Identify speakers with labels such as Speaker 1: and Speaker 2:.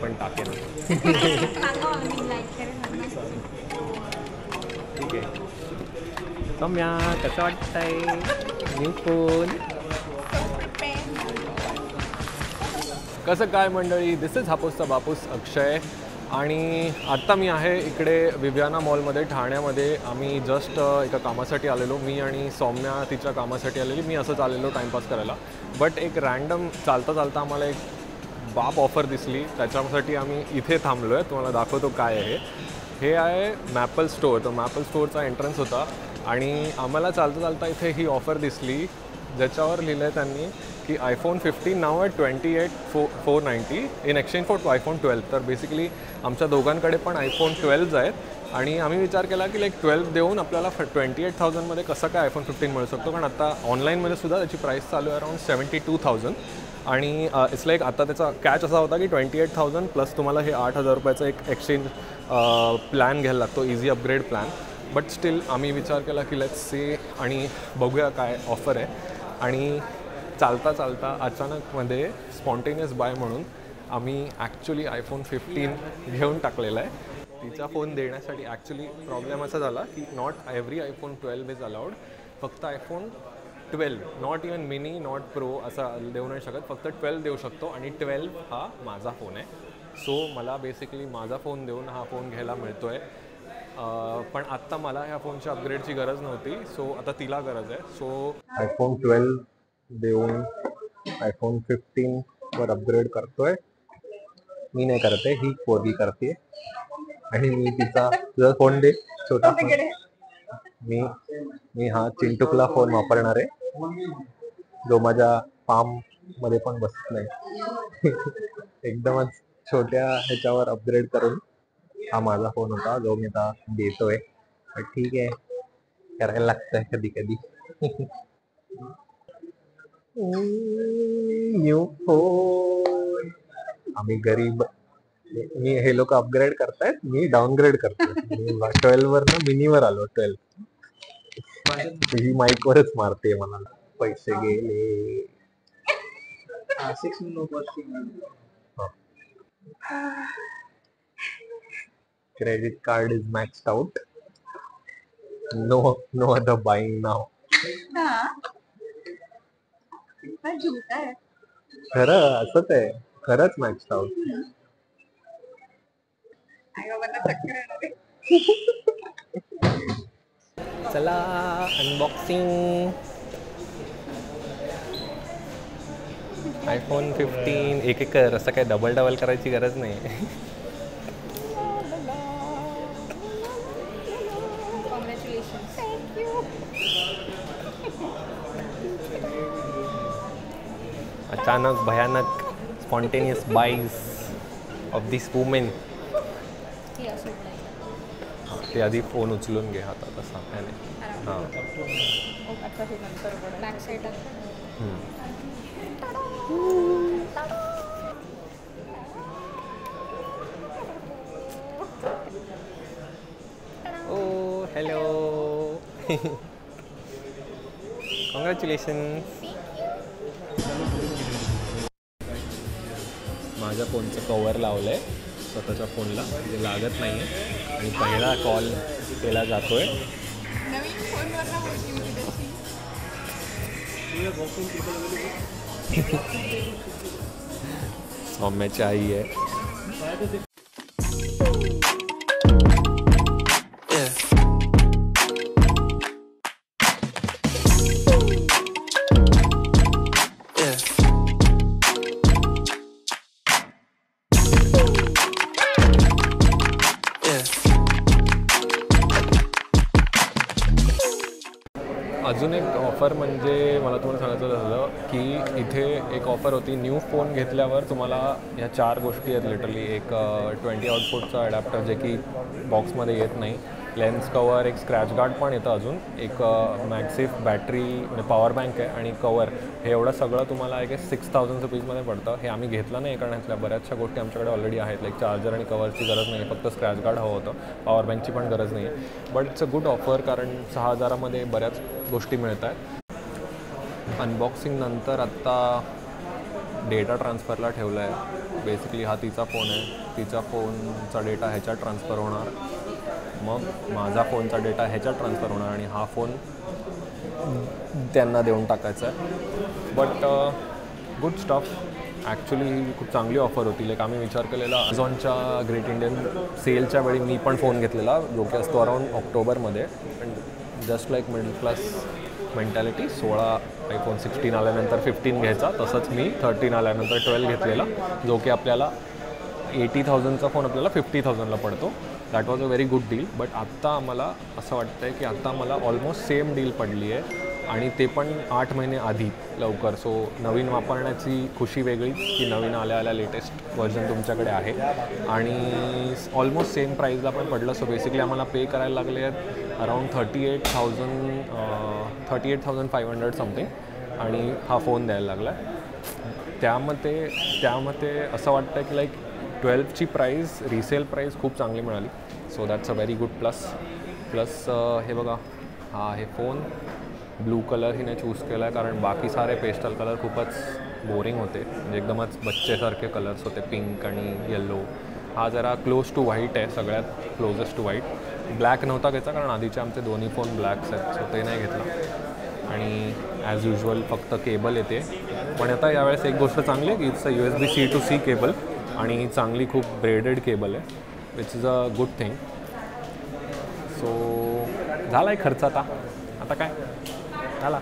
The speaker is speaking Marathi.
Speaker 1: पण टाकेन. ठीक आहे. सौम्या कसं वाटतंय न्यू फोन? कसं काय मंडळी, दिस इज हापूसचा बापूस अक्षय आणि आत्ता मी आहे इकडे विव्याना मॉलमध्ये ठाण्यामध्ये. आम्ही जस्ट एका कामासाठी आलेलो, मी आणि सौम्या तिच्या कामासाठी आलेली. मी असंच आलेलो टाईमपास करायला. बट एक रँडम चालता चालता आम्हाला एक बाप ऑफर दिसली, त्याच्यासाठी आम्ही इथे थांबलो आहे. तुम्हाला दाखवतो काय आहे. हे आहे मॅपल स्टोअर. तर मॅपल स्टोअरचा एंट्रन्स होता आणि आम्हाला चालता चालता इथे ही ऑफर दिसली ज्याच्यावर लिहिलं आहे त्यांनी की iPhone 15 नाव आहे 28,490 इन एक्सचेंज फॉर iPhone 12. तर बेसिकली आमच्या दोघांकडे पण iPhone 12 आहेत आणि आम्ही विचार केला की 12 देऊन आपल्याला 28,000मध्ये कसं काय iPhone 15 मिळू शकतो. कारण आता ऑनलाईनमध्ये सुद्धा त्याची प्राईस चालू आहे अराउंड 72,000 आणि इट्स लाईक आता त्याचा कॅच असा होता की 28,000 प्लस तुम्हाला हे 8,000 रुपयाचं एक एक्सचेंज प्लॅन घ्यायला लागतो, easy upgrade plan. But still आम्ही विचार केला की लेट्स सी आणि बघूया काय ऑफर आहे. आणि चालता चालता अचानकमध्ये स्पॉन्टेनियस बाय म्हणून आम्ही ॲक्च्युली iPhone 15 घेऊन टाकलेला आहे. तिचा फोन देण्यासाठी ॲक्च्युली प्रॉब्लेम असा झाला की not every iPhone 12 is allowed. फक्त iPhone 12, not even mini, not pro असा देऊ नाही शकत. फक्त 12 देऊ शकतो आणि 12 हा माझा फोन आहे. सो मला बेसिकली माझा फोन देऊन हा फोन घ्यायला मिळतो आहे. पण आत्ता मला ह्या फोनच्या अपग्रेडची गरज नव्हती, सो आता तिला गरज आहे. सो iPhone 12 देऊन iPhone 15 वर अपग्रेड करतोय. मी नाही करते, ही पोरगी करते आणि मी तुझा फोन दे छोटा फोन. मी हा चिंटुकला फोन वापरणार आहे जो माझ्या पाम मध्ये पण बसत नाही. एकदमच छोट्या ह्याच्यावर अपग्रेड करून हा माझा फोन होता जो मी आता देतोय. ठीक आहे, करायला लागतंय कधी कधी. New phone. आम्ही गरीब. मी हे लोक अपग्रेड करतायत, मी डाउनग्रेड करतोय. मी 12 वर ना मिनीवर आलो. 12 तुझी माईक वरच मारते मला. पैसे गेले. Credit card is maxed out. No other buying now. खरं असंच आहे, खरंच मॅक्स्ड आउट. चला अनबॉक्सिंग. iPhone 15 एक एक कर, असं काय डबल करायची गरज नाही. अचानक भयानक स्पॉन्टेनियस बाईज ऑफ दिस वुमेन. ते आधी फोन उचलून घे हातात असा. हां ओ हॅलो. कॉंग्रॅच्युलेशन्स. माझ्या फोनचं कवर लावलं आहे स्वतःच्या फोनला, म्हणजे लागत नाही आहे आणि पहिला कॉल केला जातो आहे. सौम्याची आई आहे. अजून एक ऑफर म्हणजे मला तुम्हाला सांगायचं झालं की इथे एक ऑफर होती. न्यू फोन घेतल्यावर तुम्हाला ह्या 4 गोष्टी आहेत लिटरली. एक 20 आउटपुटचा अडॅप्टर जे की बॉक्समध्ये येत नाही, लेन्स कवर, एक स्क्रॅच गार्ड पण येतं, अजून एक मॅक्सिफ बॅटरी म्हणजे पॉवर बँक आहे आणि कवर. हे एवढं सगळं तुम्हाला एक 6,000 रुपीजमध्ये पडतं. हे आम्ही घेतलं नाही कारण ह्यातल्या बऱ्याचशा गोष्टी आमच्याकडे ऑलरेडी आहेत. लाईक चार्जर आणि कवरची गरज नाही, फक्त स्क्रॅच गार्ड हवं होतं. पॉवर बँकची पण गरज नाही आहे. But it's a good offer कारण 6,000मध्ये बऱ्याच गोष्टी मिळत आहेत. अनबॉक्सिंग नंतर आत्ता डेटा ट्रान्सफरला ठेवला आहे. बेसिकली हा तिचा फोन आहे, तिचा फोनचा डेटा ह्याच्यात ट्रान्सफर होणार, मग माझा फोनचा डेटा ह्याच्यात ट्रान्सफर होणार आणि हा फोन त्यांना देऊन टाकायचा आहे. But good stuff. ॲक्च्युली ही खूप चांगली ऑफर होती. लाईक आम्ही विचार केलेला ॲमेझॉनच्या ग्रेट इंडियन सेलच्या वेळी मी पण फोन घेतलेला, जो की असतो अराऊंड ऑक्टोबरमध्ये. Just like middle class mentality, 16 iPhone 16 आल्यानंतर 15 घ्यायचा, तसंच मी 13 आल्यानंतर 12 घेतलेला, जो की आपल्याला 80,000चा फोन आपल्याला 50,000ला पडतो. That was a very good deal. But आत्ता आम्हाला असं वाटतं आहे की आत्ता मला ऑलमोस्ट सेम डील पडली आहे आणि ते पण 8 महिने आधी लवकर. सो नवीन वापरण्याची खुशी वेगळीच की नवीन आल्या लेटेस्ट व्हर्जन तुमच्याकडे आहे आणि ऑलमोस्ट सेम प्राईजला पण पडलं. सो बेसिकली आम्हाला पे करायला लागले आहेत अराऊंड 38,500 समथिंग आणि हा फोन द्यायला लागला आहे. त्यामध्ये असं वाटतं की लाईक 12ची प्राईस, रिसेल प्राईस खूप चांगली मिळाली. So that's a very good plus. हे बघा, हा आहे फोन. ब्लू कलर हिने चूज केला आहे कारण बाकी सारे पेस्टल कलर खूपच बोरिंग होते, म्हणजे एकदमच बच्चेसारखे कलर्स होते, पिंक आणि येल्लो. हा जरा क्लोज टू व्हाईट आहे, सगळ्यात क्लोजेस्ट टू व्हाईट. ब्लॅक नव्हता घ्यायचा कारण आधीचे आमचे दोन्ही फोन ब्लॅक्स आहेत, सो ते नाही घेतला. आणि ॲज युजल फक्त केबल येते. पण आता यावेळेस एक गोष्ट चांगली आहे की it's a USB C to C cable आणि चांगली खूप ब्रेडेड केबल आहे, which is a good thing. So झाला आहे खर्च आता काय झाला.